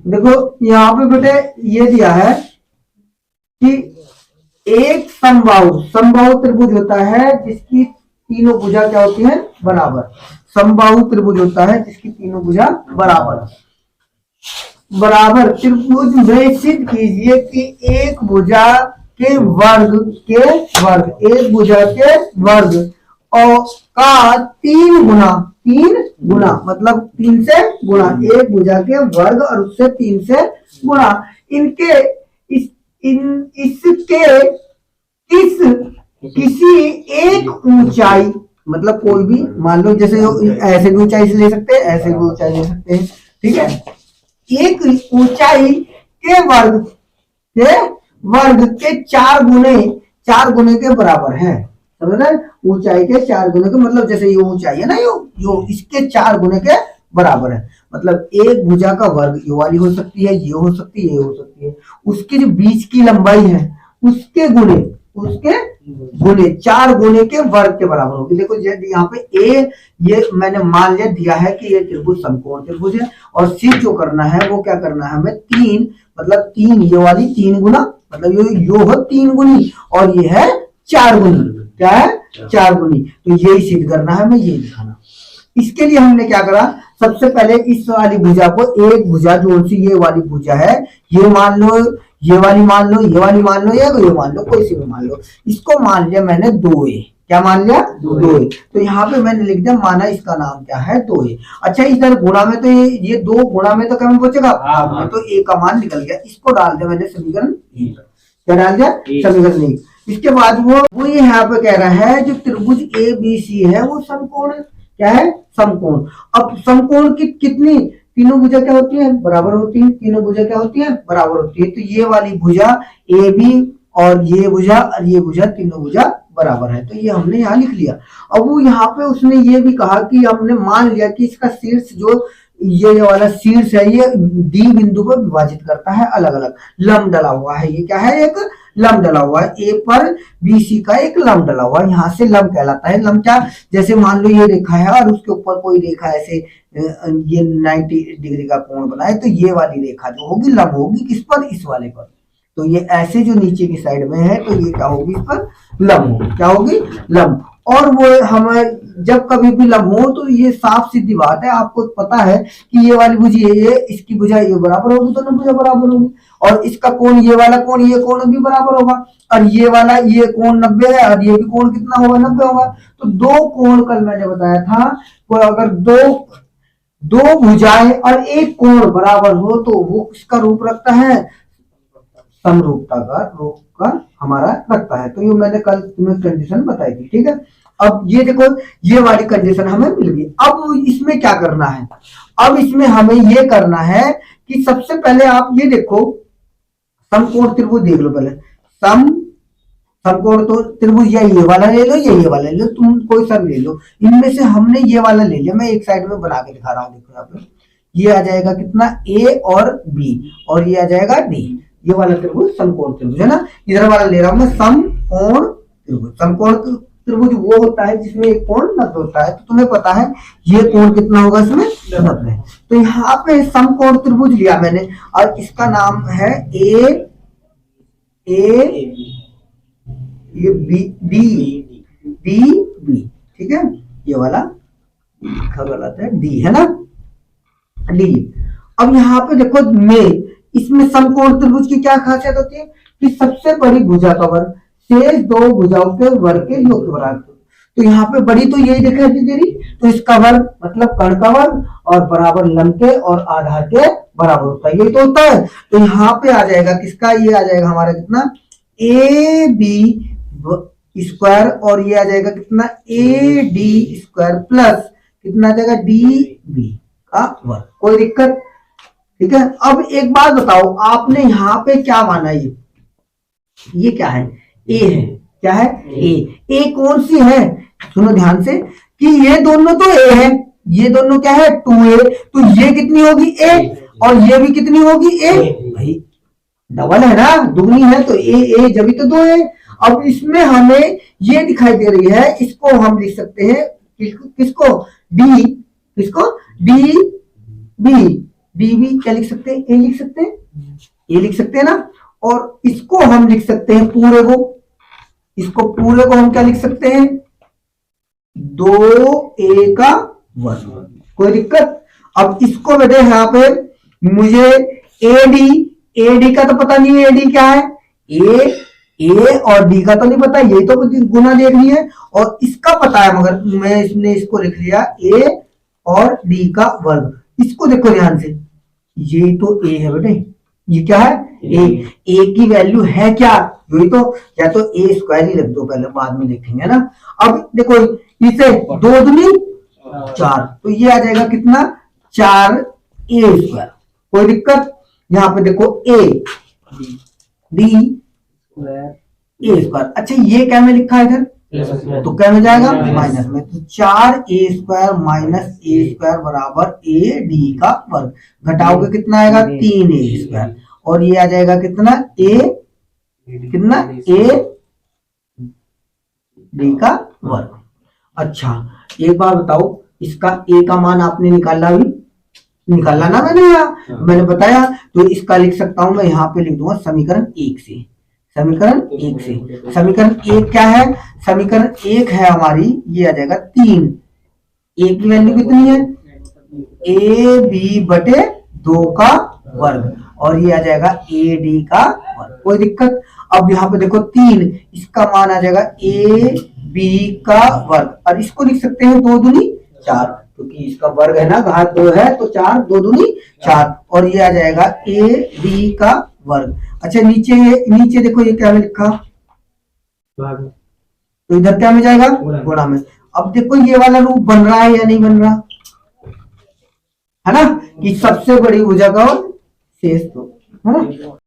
देखो यहाँ पे बेटे ये दिया है कि एक समबाहु समबाहु त्रिभुज होता है जिसकी तीनों भुजा क्या होती है बराबर। समबाहु त्रिभुज होता है जिसकी तीनों भुजा बराबर बराबर त्रिभुज में सिद्ध कीजिए कि एक भुजा के वर्ग एक भुजा के वर्ग और का तीन गुना मतलब 3 से गुणा एक भुजा के वर्ग और उससे 3 से गुणा इनके इसके किसी एक ऊंचाई मतलब कोई भी मान लो जैसे ऐसे भी ऊंचाई से ले सकते हैं ऐसे भी ऊंचाई ले सकते हैं ठीक है। एक ऊंचाई के वर्ग के 4 गुने के बराबर है। समझ रहे ऊंचाई के 4 गुने के मतलब जैसे ये ऊंचाई है ना यो इसके 4 गुने के बराबर है। मतलब एक भुजा का वर्ग ये वाली हो सकती है ये हो सकती है ये हो सकती है उसकी जो बीच की लंबाई है उसके गुने 4 गुने के वर्ग के बराबर होगी। देखो यहाँ पे ए ये मैंने मान लिया दिया है कि ये त्रिभुज समकोण त्रिभुज है और सी जो करना है वो क्या करना है हमें 3 मतलब 3 ये वाली 3 गुना मतलब यो हो 3 गुनी और ये है 4 गुनी क्या है 4 गुनी तो यही सिद्ध करना है हमें ये दिखाना। इसके लिए हमने क्या करा सबसे पहले इस वाली भुजा को एक भुजा जो सी ये वाली भुजा है ये मान लो ये वाली मान लो ये वाली मान लो या ये मान लो कोई सी भी मान लो इसको मान लिया मैंने 2a क्या मान लिया 2a तो यहाँ पे मैंने लिख दिया माना इसका नाम क्या है 2a। अच्छा इधर गुणा में तो ये 2 गुणा में तो क्या बचेगा तो a का मान निकल गया इसको डाल दिया मैंने समीकरण क्या डाल दिया समीकरण नहीं। इसके बाद वो यहाँ पे कह रहा है जो त्रिभुज ABC है वो समकोण क्या है समकोण। अब समकोण की कितनी तीनों भुजा क्या होती है बराबर होती है तीनों भुजा क्या होती है बराबर होती है तो ये वाली भुजा AB और ये भुजा तीनों भुजा बराबर है तो ये हमने यहाँ लिख लिया। अब वो यहाँ पे उसने ये भी कहा कि हमने मान लिया कि इसका शीर्ष जो ये वाला शीर्ष है ये D बिंदु पर विभाजित करता है अलग अलग लंब डला हुआ है ये क्या है एक लंब डला हुआ है ए पर BC का एक लंब डला हुआ है यहाँ से लंब कहलाता है। लंब क्या जैसे मान लो ये रेखा है और उसके ऊपर कोई रेखा ऐसे ये 90 डिग्री का कोण बनाए तो ये वाली रेखा जो होगी लंब होगी किस पर इस वाले पर तो ये ऐसे जो नीचे की साइड में है तो ये क्या होगी इस पर लंब होगी क्या होगी लंब। और वो हमें जब कभी भी लंब हो तो ये साफ सीधी बात है आपको पता है कि ये वाली भुजा ये इसकी भुजा ये बराबर होगी दोनों भुजा बराबर होगी और इसका कोण ये वाला कोण ये कोण भी बराबर होगा और ये वाला ये कोण 90 है और ये भी कोण कितना होगा 90 होगा। तो 2 कोण कल मैंने बताया था तो अगर दो भुजाएं और एक कोण बराबर हो तो वो किसका रूप रखता है समरूपता का रूप का हमारा रखता है। तो ये मैंने कल तुम्हें कंडीशन बताई थी ठीक है। अब ये देखो ये वाली कंडीशन हमें मिल गई। अब इसमें क्या करना है अब इसमें हमें ये करना है कि सबसे पहले आप ये देखो समकोण त्रिभुज देख लो पहले समकोण तो त्रिभुज या ये वाला ले लो या ये वाला ले लो तुम कोई सा ले लो इनमें से हमने ये वाला ले लिया मैं एक साइड में बना के दिखा रहा हूँ। देखो यहाँ पे ये आ जाएगा कितना A और B और ये आ जाएगा D ये वाला त्रिभुज समकोण त्रिभुज है ना। इधर वाला ले रहा हूं मैं समकोण त्रिभुज। समकोण त्रिभुज वो होता है जिसमें एक कोण 90 होता है तो तुम्हें पता है ये कोण कितना होगा इसमें 90। तो यहाँ पे समकोण त्रिभुज लिया मैंने और इसका नाम है A ये B ठीक है ये वाला गलत है D है ना D। अब यहाँ पे देखो में इसमें समकोण त्रिभुज की क्या खासियत होती है कि सबसे बड़ी भुजा का वर्ग शेष 2 भुजाओं के वर्ग के योग के बराबर। तो यहाँ पे बड़ी तो यही दिखाई दे रही तो इसका वर्ग मतलब कर्ण का वर्ग और बराबर लंब के और आधार के बराबर होता है यही तो होता है। तो यहाँ पे आ जाएगा किसका ये आ जाएगा हमारा कितना AB स्क्वायर और ये आ जाएगा कितना AD स्क्वायर प्लस कितना आ जाएगा DB का वर्ग। कोई दिक्कत ठीक है। अब एक बात बताओ आपने यहाँ पे क्या माना ये क्या है A है क्या है A कौन सी है सुनो ध्यान से कि ये दोनों तो A है ये दोनों क्या है 2A तो ये कितनी होगी A और ये भी कितनी होगी A भाई डबल है ना दुगनी है तो A जब तो 2 है। अब इसमें हमें ये दिखाई दे रही है इसको हम लिख सकते हैं किसको D किसको DB बी भी क्या लिख सकते हैं, ए लिख सकते हैं, ए लिख सकते हैं ना। और इसको हम लिख सकते हैं पूरे को, इसको पूरे को हम क्या लिख सकते हैं, 2a का वर्ग। कोई दिक्कत। अब इसको बेटे यहाँ पे मुझे एडी का तो पता नहीं है, एडी क्या है, ए और डी का तो नहीं पता, ये तो गुना देखनी है। और इसका पता है मगर मैं इसने इसको लिख लिया ए और डी का वर्ग। इसको देखो ध्यान से, ये तो ए है बेटे, ये क्या है, ए की वैल्यू है क्या, यही तो, या तो ए स्क्वायर ही रख दो पहले, बाद में देखेंगे ना। अब देखो इसे 2 दूनी 4, तो ये आ जाएगा कितना, 4a स्क्वायर। कोई दिक्कत। यहाँ पे देखो a d a स्क्वायर। अच्छा ये क्या में लिखा है इधर, तो क्या में जाएगा, माइनस में, तो 4a square minus a square बराबर a d का वर्ग। घटाओगे कितना आएगा, 3a स्क्वायर, और ये आ जाएगा कितना, a कितना, a d का वर्ग। अच्छा एक बार बताओ, इसका a का मान आपने निकाला, भी निकाला ना मैंने, यहाँ मैंने बताया। तो इसका लिख सकता हूं मैं, यहाँ पे लिख दूंगा समीकरण 1 से, समीकरण 1 से। समीकरण 1 क्या है, समीकरण 1 है हमारी, ये आ जाएगा 3, a की वैल्यू कितनी है, ए बी बटे 2 का वर्ग, और ये आ जाएगा ए डी का वर्ग। कोई दिक्कत। अब यहाँ पे देखो 3, इसका मान आ जाएगा ए बी का वर्ग, और इसको लिख सकते हैं 2 दूनी 4, क्योंकि इसका वर्ग है ना, घात 2 है, तो 4 2 दूनी 4, और ये आ जाएगा ए डी का वर्ग। अच्छा नीचे देखो ये क्या में लिखा, तो इधर क्या में जाएगा, गुणा में। अब देखो ये वाला रूप बन रहा है या नहीं बन रहा है ना, कि सबसे बड़ी भुजा का शेष, तो है ना।